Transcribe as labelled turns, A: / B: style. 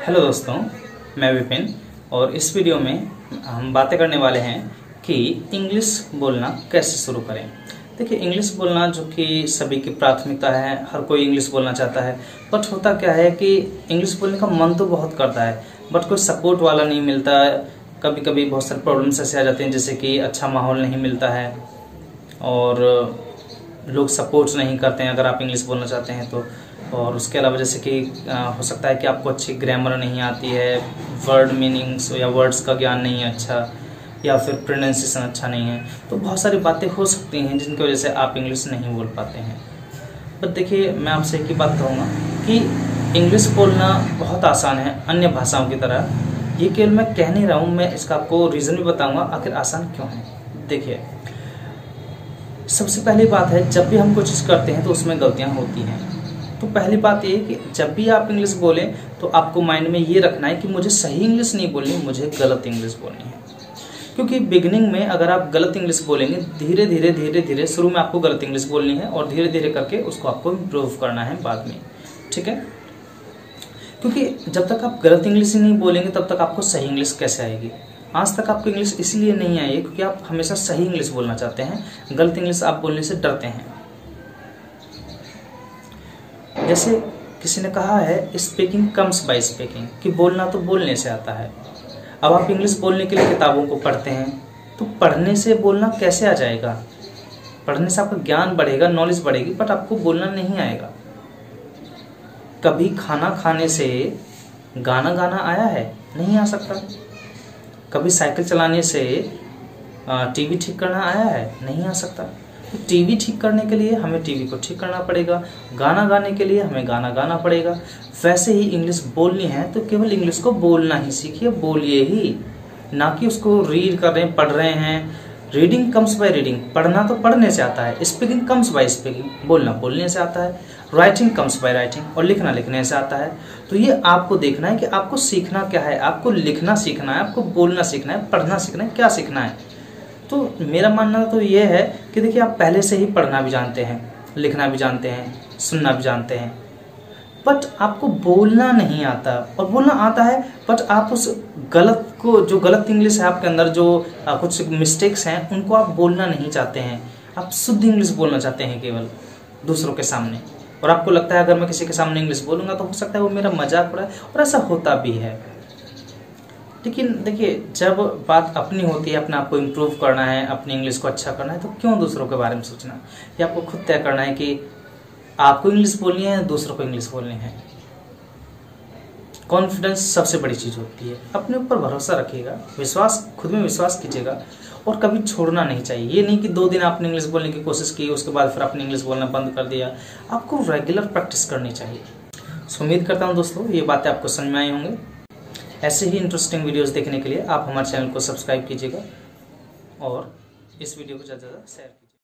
A: Hello दोस्तों, मैं विपिन और इस वीडियो में हम बातें करने वाले हैं कि इंग्लिश बोलना कैसे शुरू करें। देखिए, इंग्लिश बोलना जो कि सभी की प्राथमिकता है, हर कोई इंग्लिश बोलना चाहता है। बट होता क्या है कि इंग्लिश बोलने का मन तो बहुत करता है, बट कोई सपोर्ट वाला नहीं मिलता। कभी कभी बहुत सारे प्रॉब्लम्स ऐसे आ जाते हैं, जैसे कि अच्छा माहौल नहीं मिलता है और लोग सपोर्ट नहीं करते हैं अगर आप इंग्लिश बोलना चाहते हैं तो। और उसके अलावा जैसे कि हो सकता है कि आपको अच्छी ग्रामर नहीं आती है, वर्ड मीनिंग्स या वर्ड्स का ज्ञान नहीं है अच्छा, या फिर प्रोनाउंसिएशन अच्छा नहीं है। तो बहुत सारी बातें हो सकती हैं जिनकी वजह से आप इंग्लिश नहीं बोल पाते हैं। बट देखिए, मैं आपसे एक ही बात कहूँगा कि इंग्लिश बोलना बहुत आसान है अन्य भाषाओं की तरह। ये केवल मैं कह नहीं रहा हूँ, मैं इसका आपको रीज़न भी बताऊँगा आखिर आसान क्यों है। देखिए, सबसे पहली बात है, जब भी हम कोई चीज़ करते हैं तो उसमें गलतियाँ होती हैं। तो पहली बात ये है कि जब भी आप इंग्लिश बोलें तो आपको माइंड में ये रखना है कि मुझे सही इंग्लिश नहीं बोलनी, मुझे गलत इंग्लिश बोलनी है। क्योंकि बिगिनिंग में अगर आप गलत इंग्लिश बोलेंगे, धीरे धीरे शुरू में आपको गलत इंग्लिश बोलनी है और धीरे धीरे करके उसको आपको इम्प्रूव करना है बाद में, ठीक है। क्योंकि जब तक आप गलत इंग्लिश ही नहीं बोलेंगे तब तक आपको सही इंग्लिश कैसे आएगी। आज तक आपको इंग्लिश इसलिए नहीं आई है क्योंकि आप हमेशा सही इंग्लिश बोलना चाहते हैं, गलत इंग्लिश आप बोलने से डरते हैं। जैसे किसी ने कहा है, स्पीकिंग कम्स बाय स्पीकिंग, कि बोलना तो बोलने से आता है। अब आप इंग्लिश बोलने के लिए किताबों को पढ़ते हैं, तो पढ़ने से बोलना कैसे आ जाएगा? पढ़ने से आपका ज्ञान बढ़ेगा, नॉलेज बढ़ेगी, बट आपको बोलना नहीं आएगा। कभी खाना खाने से गाना गाना आया है? नहीं आ सकता। कभी साइकिल चलाने से टीवी ठीक करना आया है? नहीं आ सकता। तो टीवी ठीक करने के लिए हमें टीवी को ठीक करना पड़ेगा, गाना गाने के लिए हमें गाना गाना पड़ेगा। वैसे ही इंग्लिश बोलनी है तो केवल इंग्लिश को बोलना ही सीखिए, बोलिए ही, ना कि उसको रीड कर रहे हैं, पढ़ रहे हैं। रीडिंग कम्स बाय रीडिंग, पढ़ना तो पढ़ने से आता है। स्पीकिंग कम्स बाय स्पीकिंग, बोलना बोलने से आता है। राइटिंग कम्स बाय राइटिंग, और लिखना लिखने से आता है। तो ये आपको देखना है कि आपको सीखना क्या है। आपको लिखना सीखना है, आपको बोलना सीखना है, पढ़ना सीखना है, क्या सीखना है। तो मेरा मानना तो ये है कि देखिए, आप पहले से ही पढ़ना भी जानते हैं, लिखना भी जानते हैं, सुनना भी जानते हैं, बट आपको बोलना नहीं आता। और बोलना आता है बट आप उस गलत को, जो गलत इंग्लिश है आपके अंदर, जो कुछ मिस्टेक्स हैं, उनको आप बोलना नहीं चाहते हैं। आप शुद्ध इंग्लिश बोलना चाहते हैं केवल दूसरों के सामने। और आपको लगता है अगर मैं किसी के सामने इंग्लिश बोलूँगा तो हो सकता है वो मेरा मजाक उड़ाए, और ऐसा होता भी है। लेकिन देखिए, जब बात अपनी होती है, अपने आप को इम्प्रूव करना है, अपनी इंग्लिश को अच्छा करना है, तो क्यों दूसरों के बारे में सोचना। ये आपको खुद तय करना है कि आपको इंग्लिश बोलनी है, दूसरों को इंग्लिश बोलनी है। कॉन्फिडेंस सबसे बड़ी चीज़ होती है। अपने ऊपर भरोसा रखिएगा, विश्वास, खुद में विश्वास कीजिएगा, और कभी छोड़ना नहीं चाहिए। ये नहीं कि 2 दिन आपने इंग्लिश बोलने की कोशिश की, उसके बाद फिर आपने इंग्लिश बोलना बंद कर दिया। आपको रेगुलर प्रैक्टिस करनी चाहिए। उम्मीद करता हूँ दोस्तों ये बातें आपको समझ में आई होंगी। ऐसे ही इंटरेस्टिंग वीडियोस देखने के लिए आप हमारे चैनल को सब्सक्राइब कीजिएगा और इस वीडियो को ज़्यादा से ज़्यादा शेयर कीजिए।